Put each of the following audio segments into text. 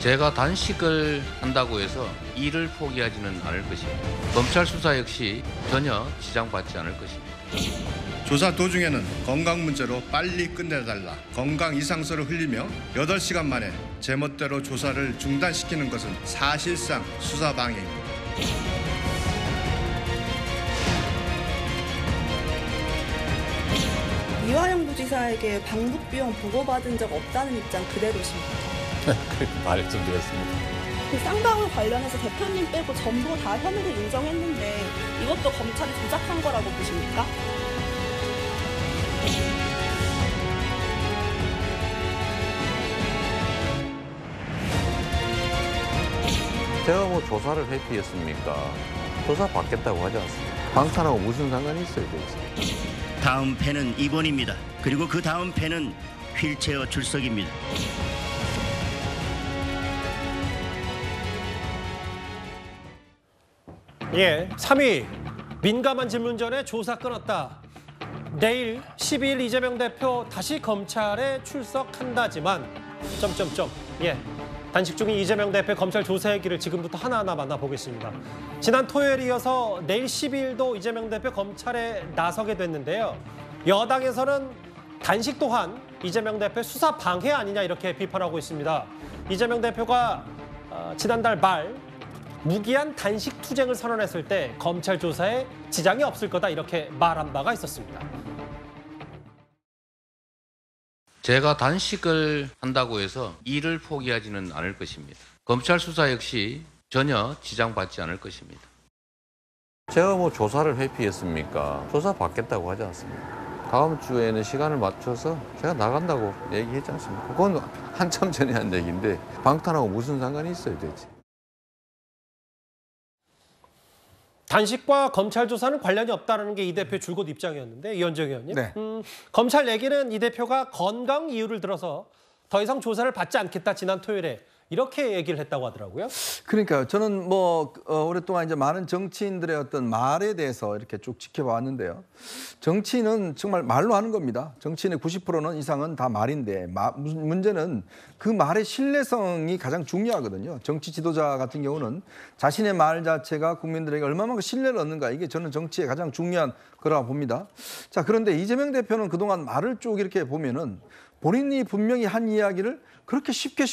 제가 단식을 한다고 해서 일을 포기하지는 않을 것입니다. 검찰 수사 역시 전혀 지장받지 않을 것입니다. 조사 도중에는 건강 문제로 빨리 끝내달라 건강 이상서를 흘리며 8시간 만에 제멋대로 조사를 중단시키는 것은 사실상 수사 방해입니다. 이화영 부지사에게 방북 비용 보고받은 적 없다는 입장 그대로십니까? 그렇게 말씀드렸습니다. 그 쌍방울 관련해서 대표님 빼고 전부 다 혐의를 인정했는데 이것도 검찰이 조작한 거라고 보십니까? 제가 뭐 조사를 회피했습니까? 조사 받겠다고 하지 않습니다. 방탄하고 무슨 상관이 있어요, 대체? 다음 패는 입원입니다. 그리고 그 다음 패는 휠체어 출석입니다. 예, 3위 민감한 질문 전에 조사 끊었다. 내일 12일 이재명 대표 다시 검찰에 출석한다지만 예, 단식 중인 이재명 대표 검찰 조사 얘기를 지금부터 하나하나 만나보겠습니다. 지난 토요일에 이어서 내일 12일도 이재명 대표 검찰에 나서게 됐는데요. 여당에서는 단식 또한 이재명 대표 수사 방해 아니냐 이렇게 비판하고 있습니다. 이재명 대표가 지난달 말 무기한 단식 투쟁을 선언했을 때 검찰 조사에 지장이 없을 거다 이렇게 말한 바가 있었습니다. 제가 단식을 한다고 해서 일을 포기하지는 않을 것입니다. 검찰 수사 역시 전혀 지장받지 않을 것입니다. 제가 뭐 조사를 회피했습니까? 조사 받겠다고 하지 않습니다. 다음 주에는 시간을 맞춰서 제가 나간다고 얘기했지 않습니까? 그건 한참 전에 한 얘기인데 방탄하고 무슨 상관이 있어요, 대체? 단식과 검찰 조사는 관련이 없다는 게 이 대표의 줄곧 입장이었는데 이현정 의원님. 네. 검찰 얘기는 이 대표가 건강 이유를 들어서 더 이상 조사를 받지 않겠다 지난 토요일에 이렇게 얘기를 했다고 하더라고요. 그러니까요. 저는 뭐 오랫동안 이제 많은 정치인들의 어떤 말에 대해서 이렇게 쭉 지켜봤는데요. 정치인은 정말 말로 하는 겁니다. 정치인의 90% 이상은 다 말인데 문제는 그 말의 신뢰성이 가장 중요하거든요. 정치 지도자 같은 경우는 자신의 말 자체가 국민들에게 얼마만큼 신뢰를 얻는가 이게 저는 정치의 가장 중요한 거라고 봅니다. 자, 그런데 이재명 대표는 그동안 말을 쭉 이렇게 보면은 본인이 분명히 한 이야기를 그렇게 쉽게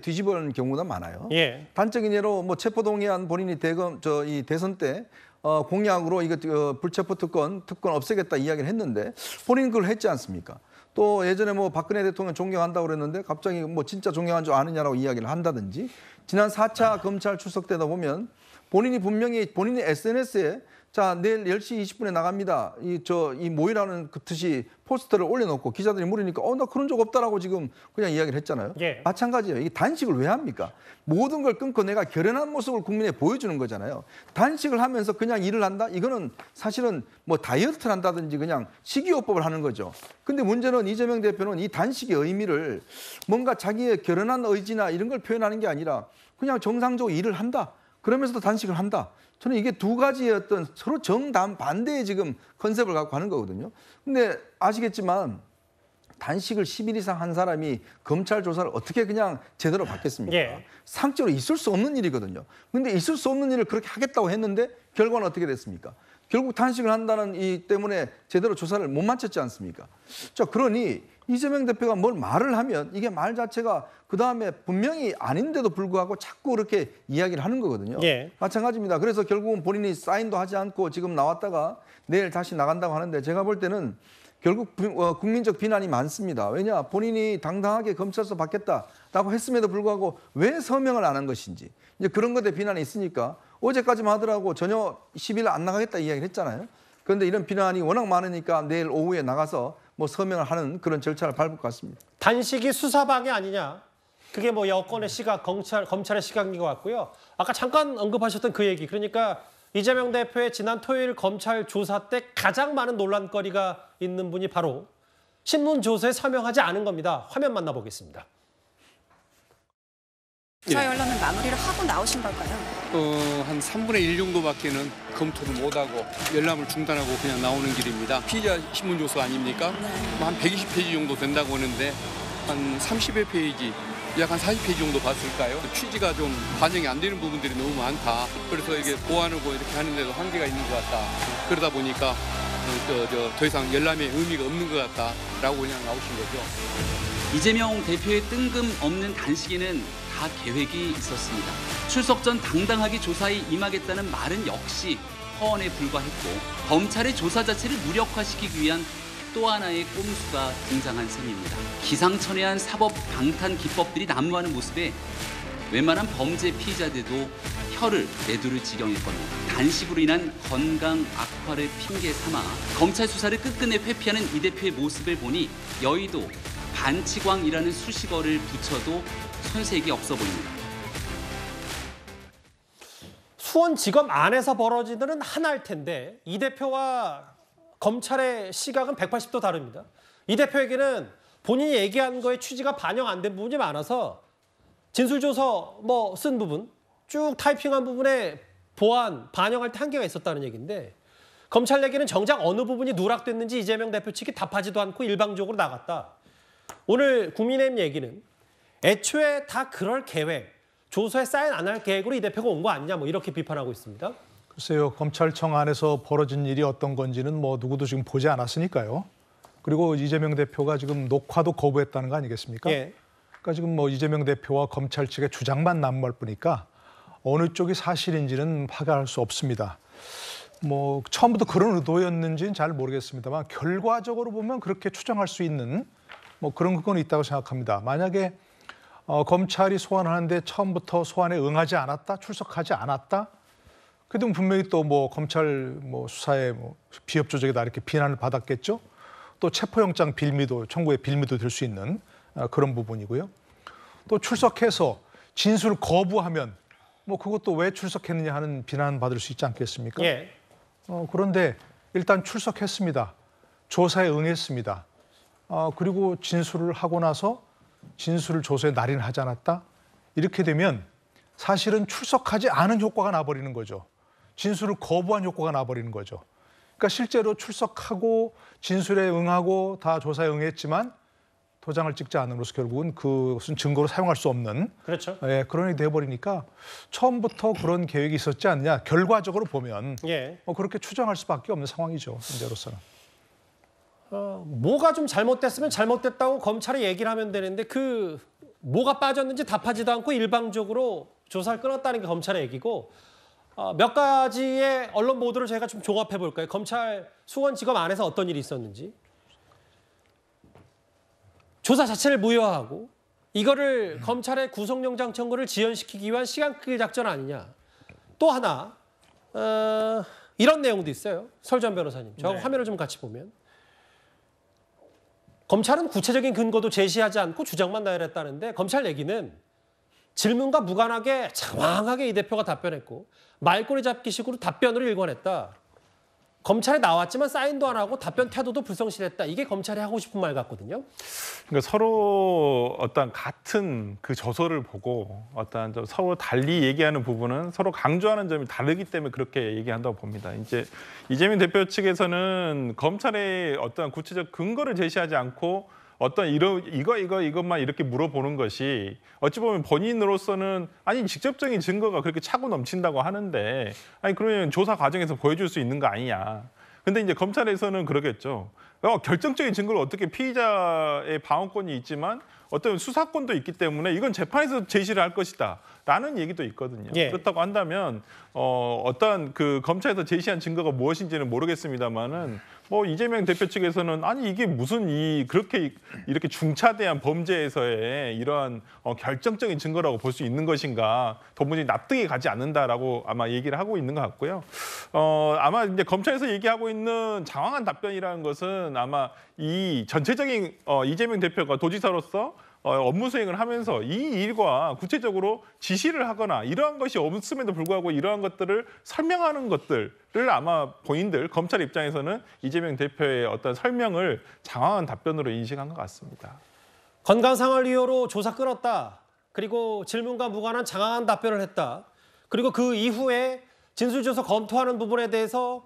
뒤집어는 경우가 많아요. 예. 단적인 예로 뭐 체포동의안 본인이 이 대선 때 공약으로 이거 불체포 특권 없애겠다 이야기를 했는데 본인 그걸 했지 않습니까? 또 예전에 뭐 박근혜 대통령 존경한다고 그랬는데 갑자기 뭐 진짜 존경한 줄 아느냐라고 이야기를 한다든지 지난 4차 검찰 출석 때다 보면 본인이 분명히 본인의 SNS에 자, 내일 10시 20분에 나갑니다. 이 모이라는 그 뜻이 포스터를 올려놓고 기자들이 물으니까 나 그런 적 없다라고 지금 그냥 이야기를 했잖아요. 예. 마찬가지예요. 이게 단식을 왜 합니까? 모든 걸 끊고 내가 결연한 모습을 국민에 보여주는 거잖아요. 단식을 하면서 그냥 일을 한다? 이거는 사실은 뭐 다이어트를 한다든지 그냥 식이요법을 하는 거죠. 근데 문제는 이재명 대표는 이 단식의 의미를 뭔가 자기의 결연한 의지나 이런 걸 표현하는 게 아니라 그냥 정상적으로 일을 한다. 그러면서도 단식을 한다. 저는 이게 두 가지의 어떤 서로 정반대의 지금 컨셉을 갖고 하는 거거든요. 근데 아시겠지만 단식을 10일 이상 한 사람이 검찰 조사를 어떻게 그냥 제대로 받겠습니까? 예. 상적으로 있을 수 없는 일이거든요. 근데 있을 수 없는 일을 그렇게 하겠다고 했는데 결과는 어떻게 됐습니까? 결국 단식을 한다는 이 때문에 제대로 조사를 못 마쳤지 않습니까? 자, 그러니 이재명 대표가 뭘 말을 하면 이게 말 자체가 그다음에 분명히 아닌데도 불구하고 자꾸 그렇게 이야기를 하는 거거든요. 예. 마찬가지입니다. 그래서 결국은 본인이 사인도 하지 않고 지금 나왔다가 내일 다시 나간다고 하는데 제가 볼 때는 결국 국민적 비난이 많습니다. 왜냐? 본인이 당당하게 검찰서 받겠다라고 했음에도 불구하고 왜 서명을 안 한 것인지 이제 그런 것에 비난이 있으니까 어제까지만 하더라고 전혀 10일 안 나가겠다 이야기를 했잖아요. 그런데 이런 비난이 워낙 많으니까 내일 오후에 나가서 뭐 서명을 하는 그런 절차를 밟을 것 같습니다. 단식이 수사방해 아니냐. 그게 뭐 여권의 시각, 검찰의 시각인 것 같고요. 아까 잠깐 언급하셨던 그 얘기. 그러니까 이재명 대표의 지난 토요일 검찰 조사 때 가장 많은 논란거리가 있는 분이 바로 신문 조서에 서명하지 않은 겁니다. 화면 만나보겠습니다. 조사 열람은 마무리를 하고 나오신 걸까요? 한 3분의 1 정도밖에는 검토를 못하고 열람을 중단하고 그냥 나오는 길입니다. 피의자 신문조서 아닙니까? 네. 한 120페이지 정도 된다고 하는데 한 30여 페이지 약 한 40페이지 정도 봤을까요? 취지가 좀 반영이 안 되는 부분들이 너무 많다. 그래서 이게 보완하고 이렇게 하는데도 한계가 있는 것 같다. 그러다 보니까 더 이상 열람의 의미가 없는 것 같다라고 그냥 나오신 거죠. 이재명 대표의 뜬금없는 단식에는 다 계획이 있었습니다. 출석 전 당당하게 조사에 임하겠다는 말은 역시 허언에 불과했고 검찰의 조사 자체를 무력화시키기 위한 또 하나의 꼼수가 등장한 셈입니다. 기상천외한 사법 방탄 기법들이 난무하는 모습에 웬만한 범죄 피의자들도 혀를 내두를 지경했거든요. 단식으로 인한 건강 악화를 핑계 삼아 검찰 수사를 끝끝내 회피하는 이 대표의 모습을 보니 여의도 반치광이라는 수식어를 붙여도 손색이 없어 보입니다. 수원지검 안에서 벌어지는 하나일 텐데 이 대표와 검찰의 시각은 180도 다릅니다. 이 대표에게는 본인이 얘기한 거에 취지가 반영 안 된 부분이 많아서 진술조서 쓴 부분, 쭉 타이핑한 부분에 반영할 때 한계가 있었다는 얘기인데 검찰에게는 정작 어느 부분이 누락됐는지 이재명 대표 측이 답하지도 않고 일방적으로 나갔다. 오늘 국민의힘 얘기는 애초에 다 그럴 계획, 조서에 사인 안 할 계획으로 이 대표가 온 거 아니냐 이렇게 비판하고 있습니다. 글쎄요. 검찰청 안에서 벌어진 일이 어떤 건지는 누구도 지금 보지 않았으니까요. 그리고 이재명 대표가 지금 녹화도 거부했다는 거 아니겠습니까? 예. 그러니까 지금 이재명 대표와 검찰 측의 주장만 난무할 뿐이니까 어느 쪽이 사실인지는 파악할 수 없습니다. 처음부터 그런 의도였는지는 잘 모르겠습니다만 결과적으로 보면 그렇게 추정할 수 있는 그런 그건 있다고 생각합니다. 만약에 검찰이 소환하는데 처음부터 소환에 응하지 않았다, 출석하지 않았다, 그래도 분명히 또 검찰 수사에 비협조적이다 이렇게 비난을 받았겠죠. 또 체포영장 빌미도 청구의 빌미도 될 수 있는 그런 부분이고요. 또 출석해서 진술 거부하면 그것도 왜 출석했느냐 하는 비난 받을 수 있지 않겠습니까? 예. 그런데 일단 출석했습니다. 조사에 응했습니다. 그리고 진술을 하고 나서 진술을 조서에 날인하지 않았다? 이렇게 되면 사실은 출석하지 않은 효과가 나버리는 거죠. 진술을 거부한 효과가 나버리는 거죠. 그러니까 실제로 출석하고 진술에 응하고 다 조사에 응했지만 도장을 찍지 않음으로써 결국은 그것은 증거로 사용할 수 없는 그렇죠. 그런 일이 돼버리니까 처음부터 그런 계획이 있었지 않느냐. 결과적으로 보면 그렇게 추정할 수밖에 없는 상황이죠. 현재로서는. 뭐가 좀 잘못됐으면 잘못됐다고 검찰이 얘기를 하면 되는데 뭐가 빠졌는지 답하지도 않고 일방적으로 조사를 끊었다는 게 검찰의 얘기고 몇 가지의 언론 보도를 저희가 좀 종합해 볼까요? 검찰 수원지검 안에서 어떤 일이 있었는지. 조사 자체를 무효하고 이거를 검찰의 구속영장 청구를 지연시키기 위한 시간 끌기 작전 아니냐. 또 하나 이런 내용도 있어요. 설전 변호사님. 저 화면을 좀 같이 보면. 검찰은 구체적인 근거도 제시하지 않고 주장만 나열했다는데 검찰 얘기는 질문과 무관하게 장황하게 이 대표가 답변했고 말꼬리 잡기식으로 답변으로 일관했다. 검찰에 나왔지만 사인도 안 하고 답변 태도도 불성실했다. 이게 검찰이 하고 싶은 말 같거든요. 그러니까 서로 같은 그 저서를 보고 서로 달리 얘기하는 부분은 서로 강조하는 점이 다르기 때문에 그렇게 얘기한다고 봅니다. 이제 이재명 대표 측에서는 검찰의 구체적 근거를 제시하지 않고 이것만 이렇게 물어보는 것이 어찌 보면 본인으로서는 직접적인 증거가 그렇게 차고 넘친다고 하는데 그러면 조사 과정에서 보여줄 수 있는 거 아니냐. 근데 이제 검찰에서는 그러겠죠. 결정적인 증거를 어떻게 피의자의 방어권이 있지만 어떤 수사권도 있기 때문에 이건 재판에서 제시를 할 것이다. 라는 얘기도 있거든요. 그렇다고 한다면 검찰에서 제시한 증거가 무엇인지는 모르겠습니다만은 이재명 대표 측에서는 이게 무슨 이렇게 중차대한 범죄에서의 이러한 결정적인 증거라고 볼 수 있는 것인가 도무지 납득이 가지 않는다라고 아마 얘기를 하고 있는 것 같고요. 아마 이제 검찰에서 얘기하고 있는 장황한 답변이라는 것은 아마 이 전체적인 이재명 대표가 도지사로서 업무 수행을 하면서 이 일과 구체적으로 지시를 하거나 이러한 것이 없음에도 불구하고 이러한 것들을 설명하는 것들을 아마 본인들 검찰 입장에서는 이재명 대표의 설명을 장황한 답변으로 인식한 것 같습니다. 건강상을 이유로 조사 끊었다. 그리고 질문과 무관한 장황한 답변을 했다. 그리고 그 이후에 진술조서 검토하는 부분에 대해서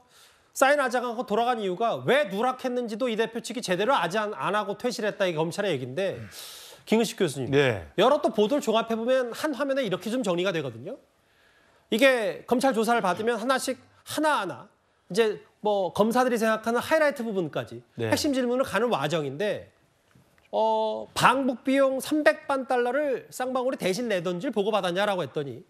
사인하지 않고 돌아간 이유가 왜 누락했는지도 이 대표 측이 제대로 아직 안 하고 퇴실했다. 이게 검찰의 얘기인데 김은식 교수님. 네. 여러 또 보도를 종합해 보면 한 화면에 이렇게 좀 정리가 되거든요. 이게 검찰 조사를 받으면 하나씩 하나하나 이제 뭐 검사들이 생각하는 하이라이트 부분까지 네. 핵심 질문을 가는 와정인데 방북 비용 300만 달러를 쌍방울이 대신 내던지를 보고받았냐라고 했더니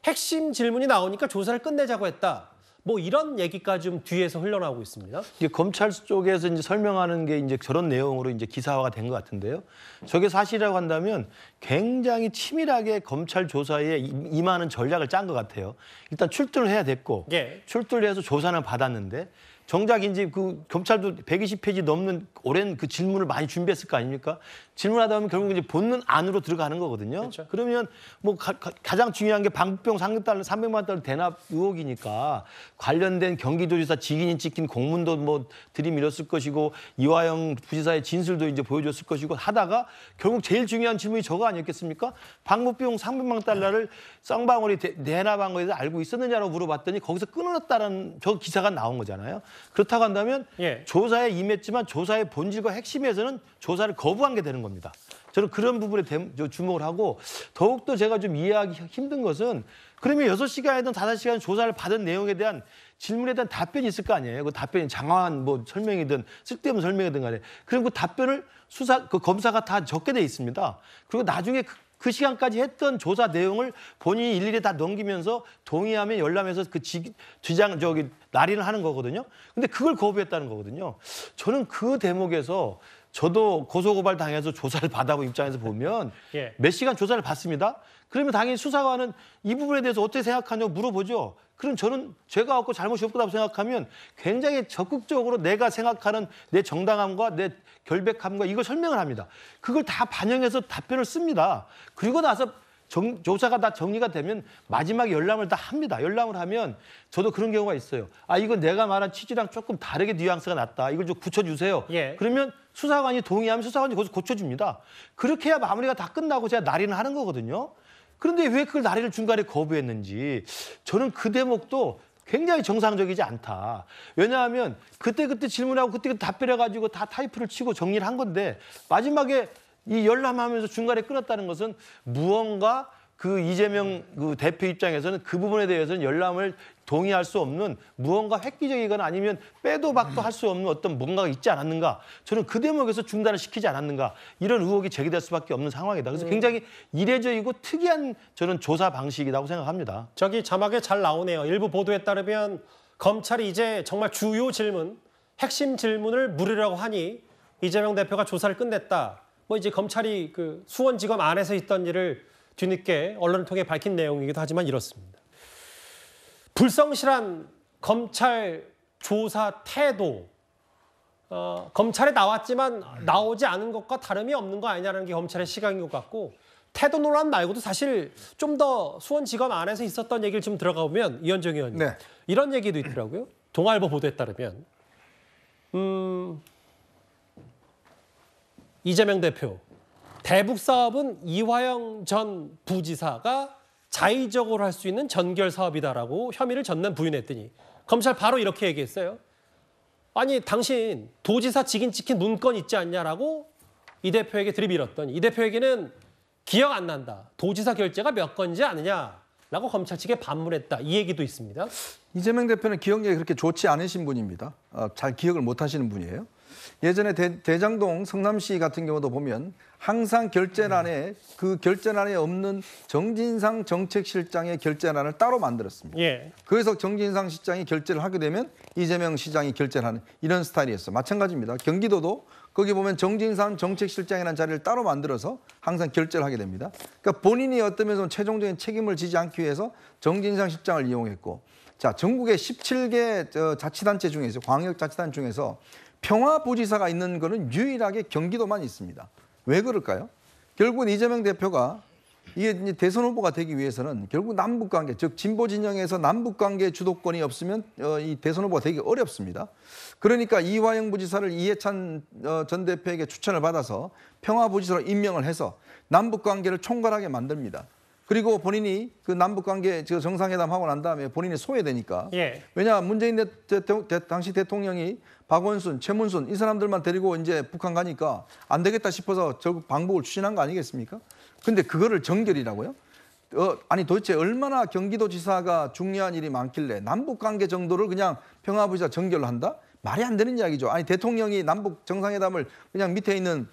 핵심 질문이 나오니까 조사를 끝내자고 했다. 뭐 이런 얘기까지 좀 뒤에서 흘러나오고 있습니다. 이제 검찰 쪽에서 이제 설명하는 게 이제 저런 내용으로 이제 기사화가 된 것 같은데요. 저게 사실이라고 한다면 굉장히 치밀하게 검찰 조사에 임하는 전략을 짠 것 같아요. 일단 출두를 해야 됐고, 예. 출두를 해서 조사는 받았는데 정작 이제 그 검찰도 120페이지 넘는 오랜 그 질문을 많이 준비했을 거 아닙니까? 질문하다 보면 결국 이제 본론 안으로 들어가는 거거든요. 그렇죠. 그러면 뭐 가장 중요한 게 방북병 300만 달러 대납 의혹이니까 관련된 경기도지사 직인이 찍힌 공문도 뭐 들이밀었을 것이고 이화영 부지사의 진술도 이제 보여줬을 것이고 하다가 결국 제일 중요한 질문이 저거 아니었겠습니까? 방북비용 300만 달러를 쌍방울이 대납한 거에 대해서 알고 있었느냐고 물어봤더니 거기서 끊어놨다는 저 기사가 나온 거잖아요. 그렇다고 한다면 예. 조사에 임했지만 조사의 본질과 핵심에서는 조사를 거부한 게 되는 겁니다. 저는 그런 부분에 주목을 하고 더욱더 제가 좀 이해하기 힘든 것은 그러면 6시간이든 5시간 조사를 받은 내용에 대한 질문에 대한 답변이 있을 거 아니에요. 그 답변이 장황한 뭐 설명이든 쓸데없는 설명이든 간에. 그리고 그 답변을 검사가 다 적게 돼 있습니다. 그리고 나중에 그 시간까지 했던 조사 내용을 본인이 일일이 다 넘기면서 동의하면 열람해서 그 날인을 하는 거거든요. 근데 그걸 거부했다는 거거든요. 저는 그 대목에서 저도 고소고발 당해서 조사를 받아본 입장에서 보면 예. 몇 시간 조사를 받습니다. 그러면 당연히 수사관은 이 부분에 대해서 어떻게 생각하냐고 물어보죠. 그럼 저는 죄가 없고 잘못이 없다고 생각하면 굉장히 적극적으로 내가 생각하는 내 정당함과 내 결백함과 이걸 설명을 합니다. 그걸 다 반영해서 답변을 씁니다. 그리고 나서 조사가 다 정리가 되면 마지막에 열람을 다 합니다. 열람을 하면 저도 그런 경우가 있어요. 아, 이거 내가 말한 취지랑 조금 다르게 뉘앙스가 났다. 이걸 좀 고쳐주세요. 예. 그러면 수사관이 동의하면 수사관이 거기서 고쳐줍니다. 그렇게 해야 마무리가 다 끝나고 제가 날인을 하는 거거든요. 그런데 왜 그걸 날인을 중간에 거부했는지 저는 그 대목도 굉장히 정상적이지 않다. 왜냐하면 그때그때 질문하고 그때그때 답변해가지고 다 타이프를 치고 정리를 한 건데 마지막에 이 열람하면서 중간에 끊었다는 것은 무언가 그 이재명 그 대표 입장에서는 그 부분에 대해서는 열람을 동의할 수 없는 무언가 획기적이거나 아니면 빼도 박도 할 수 없는 어떤 뭔가가 있지 않았는가. 저는 그 대목에서 중단을 시키지 않았는가. 이런 의혹이 제기될 수밖에 없는 상황이다. 그래서 굉장히 이례적이고 특이한 저는 조사 방식이라고 생각합니다. 저기 자막에 잘 나오네요. 일부 보도에 따르면 검찰이 이제 정말 주요 질문, 핵심 질문을 물으려고 하니 이재명 대표가 조사를 끝냈다. 뭐 이제 검찰이 그 수원지검 안에서 있던 일을 뒤늦게 언론을 통해 밝힌 내용이기도 하지만 이렇습니다. 불성실한 검찰 조사 태도, 검찰에 나왔지만 나오지 않은 것과 다름이 없는 거 아니냐는 게 검찰의 시각인 것 같고 태도 논란 말고도 사실 좀 더 수원지검 안에서 있었던 얘기를 좀 들어가 보면 이현정 의원님 네. 이런 얘기도 있더라고요. 동아일보 보도에 따르면 이재명 대표 대북 사업은 이화영 전 부지사가 자의적으로 할 수 있는 전결 사업이다라고 혐의를 전면 부인했더니 검찰 바로 이렇게 얘기했어요. 아니 당신 도지사 직인 찍힌 문건 있지 않냐라고 이 대표에게 들이밀었더니 이 대표에게는 기억 안 난다. 도지사 결재가 몇 건지 아느냐라고 검찰 측에 반문했다. 이 얘기도 있습니다. 이재명 대표는 기억력이 그렇게 좋지 않으신 분입니다. 잘 기억을 못 하시는 분이에요. 예전에 대장동 성남시 같은 경우도 보면 항상 결재란에 그 결재란에 없는 정진상 정책실장의 결재란을 따로 만들었습니다. 예. 그래서 정진상 시장이 결재를 하게 되면 이재명 시장이 결재를 하는 이런 스타일이었어요. 마찬가지입니다. 경기도도 거기 보면 정진상 정책실장이라는 자리를 따로 만들어서 항상 결재를 하게 됩니다. 그러니까 본인이 어떤 면에서 최종적인 책임을 지지 않기 위해서 정진상 실장을 이용했고, 자 전국의 17개 자치단체 중에서 광역자치단 중에서 평화부지사가 있는 거는 유일하게 경기도만 있습니다. 왜 그럴까요? 결국은 이재명 대표가 이게 이제 대선 후보가 되기 위해서는 결국 남북관계, 즉 진보 진영에서 남북관계 주도권이 없으면 이 대선 후보가 되기 어렵습니다. 그러니까 이화영 부지사를 이해찬 전 대표에게 추천을 받아서 평화부지사로 임명을 해서 남북관계를 총괄하게 만듭니다. 그리고 본인이 그 남북 관계 정상회담 하고 난 다음에 본인이 소외되니까. 예. 왜냐 문재인 당시 대통령이 박원순, 최문순 이 사람들만 데리고 이제 북한 가니까 안 되겠다 싶어서 결국 방북을 추진한 거 아니겠습니까? 근데 그거를 정결이라고요? 아니 도대체 얼마나 경기도지사가 중요한 일이 많길래 남북 관계 정도를 그냥 평화부지사 정결로 한다? 말이 안 되는 이야기죠. 아니 대통령이 남북 정상회담을 그냥 밑에 있는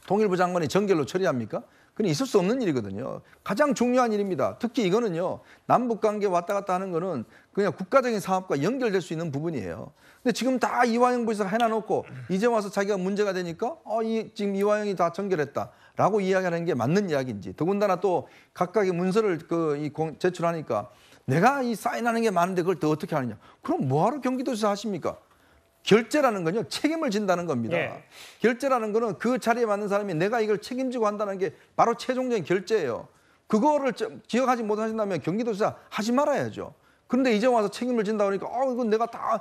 통일부 장관이 정결로 처리합니까? 그건 있을 수 없는 일이거든요. 가장 중요한 일입니다. 특히 이거는요. 남북 관계 왔다 갔다 하는 거는 그냥 국가적인 사업과 연결될 수 있는 부분이에요. 근데 지금 다 이화영 부지사가 해놔놓고 이제 와서 자기가 문제가 되니까 지금 이화영이 다 정결했다라고 이야기하는 게 맞는 이야기인지, 더군다나 또 각각의 문서를 제출하니까 내가 이 사인하는 게 많은데 그걸 또 어떻게 하느냐. 그럼 뭐하러 경기도지사 하십니까? 결재라는 건요, 책임을 진다는 겁니다. 예. 결재라는 거는 그 자리에 맞는 사람이 내가 이걸 책임지고 한다는 게 바로 최종적인 결재예요. 그거를 기억하지 못하신다면 경기도지사 하지 말아야죠. 그런데 이제 와서 책임을 진다 그러니까 이건 내가 다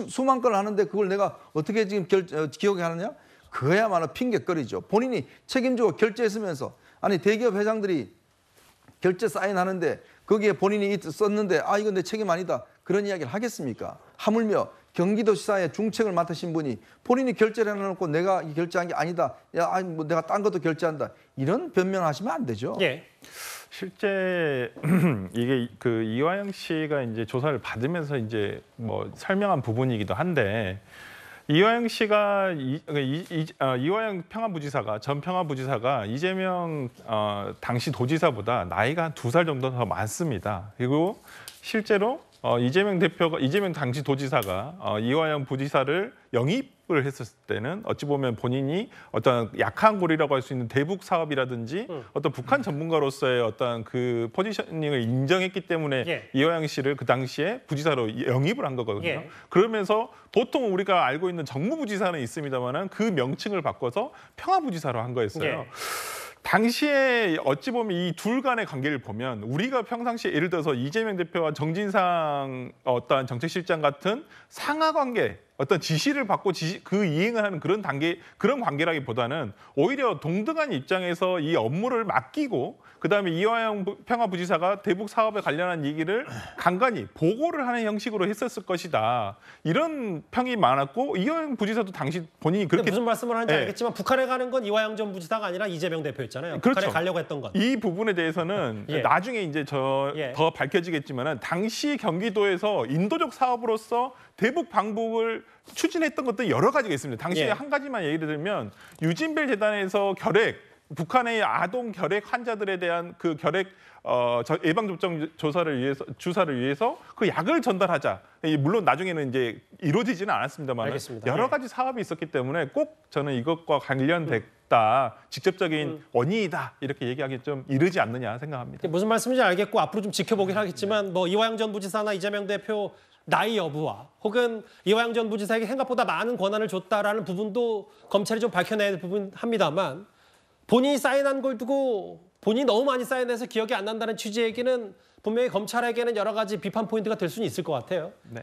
수만 건을 하는데 그걸 내가 어떻게 지금 기억이 하느냐? 그야말로 핑계거리죠. 본인이 책임지고 결재했으면서, 아니 대기업 회장들이 결재 사인하는데 거기에 본인이 썼는데 이건 내 책임 아니다, 그런 이야기를 하겠습니까? 하물며 경기도지사의 중책을 맡으신 분이 본인이 결재를 해놓고 내가 결재한 게 아니다, 뭐 내가 딴 것도 결재한다, 이런 변명하시면 안 되죠. 예. 실제 이게 그 이화영 씨가 이제 조사를 받으면서 이제 뭐 설명한 부분이기도 한데, 이화영 씨가 이화영 평화부지사가 전 평화부지사가 이재명 당시 도지사보다 나이가 한 2살 정도 더 많습니다. 그리고 실제로 이재명 당시 도지사가 이화영 부지사를 영입을 했었을 때는 어찌 보면 본인이 어떤 약한 고리라고 할 수 있는 대북 사업이라든지 어떤 북한 전문가로서의 어떤 그 포지셔닝을 인정했기 때문에 예. 이화영 씨를 그 당시에 부지사로 영입을 한 거거든요. 예. 그러면서 보통 우리가 알고 있는 정무부지사는 있습니다만 그 명칭을 바꿔서 평화부지사로 한 거였어요. 예. 당시에 어찌 보면 이 둘 간의 관계를 보면 우리가 평상시에 예를 들어서 이재명 대표와 정진상 어떤 정책실장 같은 상하 관계, 어떤 지시를 받고 그 이행을 하는 그런 관계라기보다는 오히려 동등한 입장에서 이 업무를 맡기고 그다음에 이화영 평화부지사가 대북 사업에 관련한 얘기를 간간히 보고를 하는 형식으로 했었을 것이다. 이런 평이 많았고, 이화영 부지사도 당시 본인이 그렇게 무슨 말씀을 하는지 알겠지만 북한에 가는 건 이화영 전 부지사가 아니라 이재명 대표였잖아요. 그렇죠. 북한에 가려고 했던 건. 이 부분에 대해서는 예. 나중에 이제 더 밝혀지겠지만은 당시 경기도에서 인도적 사업으로서 대북 방북을 추진했던 것도 여러 가지가 있습니다. 당시에 예. 한 가지만 예를 들면 유진벨 재단에서 북한의 아동 결핵 환자들에 대한 그 결핵 예방접종 주사를 위해서 그 약을 전달하자. 물론 나중에는 이제 이루어지지는 않았습니다만 여러 가지 사업이 있었기 때문에 꼭 저는 이것과 관련됐다, 직접적인 원인이다 이렇게 얘기하기 좀 이르지 않느냐 생각합니다. 무슨 말씀인지 알겠고 앞으로 좀 지켜보긴 하겠지만 뭐 이화영 전 부지사나 이재명 대표 나이 여부와 혹은 이화영 전 부지사에게 생각보다 많은 권한을 줬다라는 부분도 검찰이 좀 밝혀내야 될 부분 합니다만, 본인이 사인한 걸 두고 본인이 너무 많이 사인해서 기억이 안 난다는 취지의 얘기는 분명히 검찰에게는 여러 가지 비판 포인트가 될 수는 있을 것 같아요. 네.